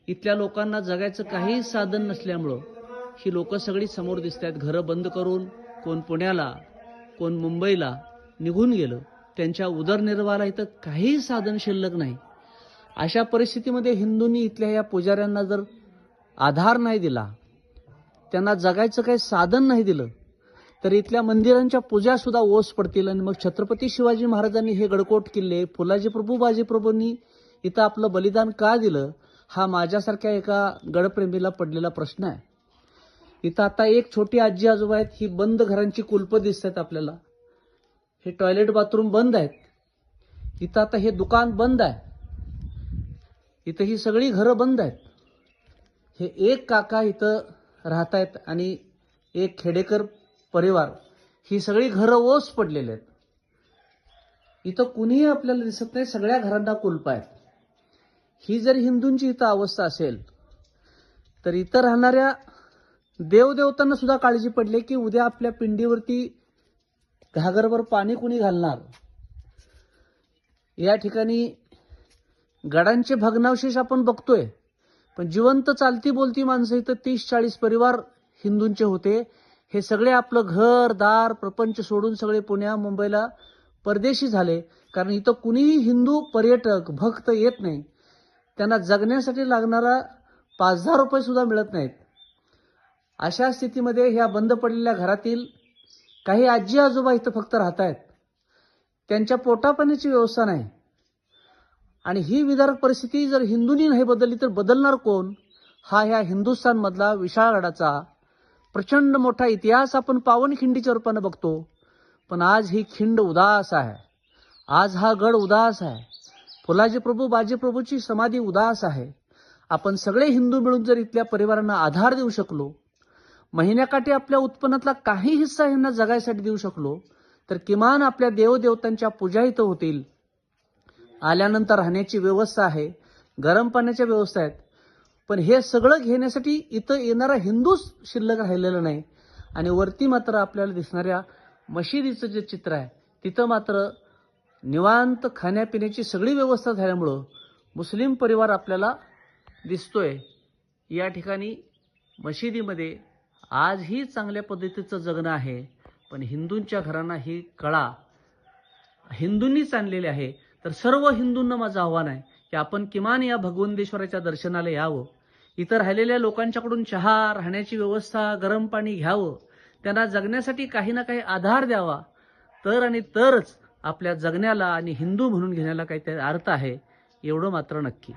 इथल्या लोकांना जगायचं काही साधन नसल्यामुळं ही लोक सगळी समोर दिसत आहेत. घरं बंद करून कोण पुण्याला, कोण मुंबईला निघून गेलं. त्यांच्या उदरनिर्वाहाला इथं काही साधन शिल्लक नाही. अशा परिस्थितीमध्ये हिंदूंनी इथल्या या पुजाऱ्यांना जर आधार नाही दिला, त्यांना जगायचं काही साधन नाही दिलं, तर इथल्या मंदिरांच्या पूजा सुद्धा ओस पडतील. आणि मग छत्रपती शिवाजी महाराजांनी हे गडकोट किल्ले, फुलाजी प्रभू, बाजी प्रभूंनी इथं आपलं बलिदान का दिलं, हा माझ्यासारख्या एका गडप्रेमीला पडलेला प्रश्न आहे. इथं आता एक छोटी आजी आजोबा आहेत, ही बंद घरांची कुलपं दिसत आहेत आपल्याला. हे टॉयलेट बाथरूम बंद आहेत. इथं आता हे दुकान बंद आहे. इथं ही सगळी घरं बंद आहेत. हे एक काका इथं राहत आहेत आणि एक खेडेकर परिवार, ही सगळी घरं ओस पडलेले आहेत. इथं कुणीही आपल्याला दिसत नाही. सगळ्या घरांना कुलपं आहेत. ही जर हिंदूंची इथं अवस्था असेल, तर इथं राहणाऱ्या देवदेवतांना सुद्धा काळजी पडली की उद्या आपल्या पिंडीवरती घागरभर पाणी कुणी घालणार. या ठिकाणी गडांचे भग्नावशेष आपण बघतोय, पण जिवंत चालती बोलती माणसं इथं 30-40 परिवार हिंदूंचे होते. हे सगळे आपलं घर दार प्रपंच सोडून सगळे पुण्या मुंबईला परदेशी झाले. कारण इथं कुणीही हिंदू पर्यटक भक्त येत नाही. त्यांना जगण्यासाठी लागणारा 5,000 रुपये सुद्धा मिळत नाहीत. अशा स्थितीमध्ये ह्या बंद पडलेल्या घरातील काही आजी आजोबा इथं फक्त राहत आहेत. त्यांच्या पोटापाण्याची व्यवस्था नाही. आणि ही विदारक परिस्थिती जर हिंदूंनी नाही बदलली तर बदलणार कोण? हा ह्या हिंदुस्थानमधला विशाळगडाचा प्रचंड मोठा इतिहास आपण पावनखिंडीच्या रूपानं बघतो. पण आज ही खिंड उदास आहे. आज हा गड उदास आहे. फुलाजी प्रभू, बाजी प्रभूची समाधी उदास आहे. आपण सगळे हिंदू मिळून जर इथल्या परिवारांना आधार देऊ शकलो, महिन्याकाठी आपल्या उत्पन्नातला काही हिस्सा यांना जगायसाठी देऊ शकलो, तर किमान आपल्या देवदेवतांच्या पूजा इथं होतील. आल्यानंतर राहण्याची व्यवस्था आहे, गरम पाण्याच्या व्यवस्था आहेत. पण हे सगळं घेण्यासाठी इथं येणारा हिंदूच शिल्लक राहिलेला नाही. आणि वरती मात्र आपल्याला दिसणाऱ्या मशिदीचं जे चित्र आहे, तिथं मात्र निवांत खाण्यापिण्याची सगळी व्यवस्था झाल्यामुळं मुस्लिम परिवार आपल्याला दिसतोय. या ठिकाणी मशिदीमध्ये आजही चांगल्या पद्धतीचं जगणं आहे. पण हिंदूंच्या घरांना ही कळा हिंदूंनीच आणलेली आहे. तर सर्व हिंदूंना माझं आव्हान आहे की आपण किमान या भगवंतेश्वराच्या दर्शनाला यावं. इतर राहिलेल्या लोकांच्याकडून चहा, राहण्याची व्यवस्था, गरम पाणी घ्यावं. त्यांना जगण्यासाठी काही ना काही आधार द्यावा. तर आणि तरच आपल्या जगण्याला आणि हिंदू म्हणून घेण्याला काहीतरी अर्थ आहे, एवढं मात्र नक्की.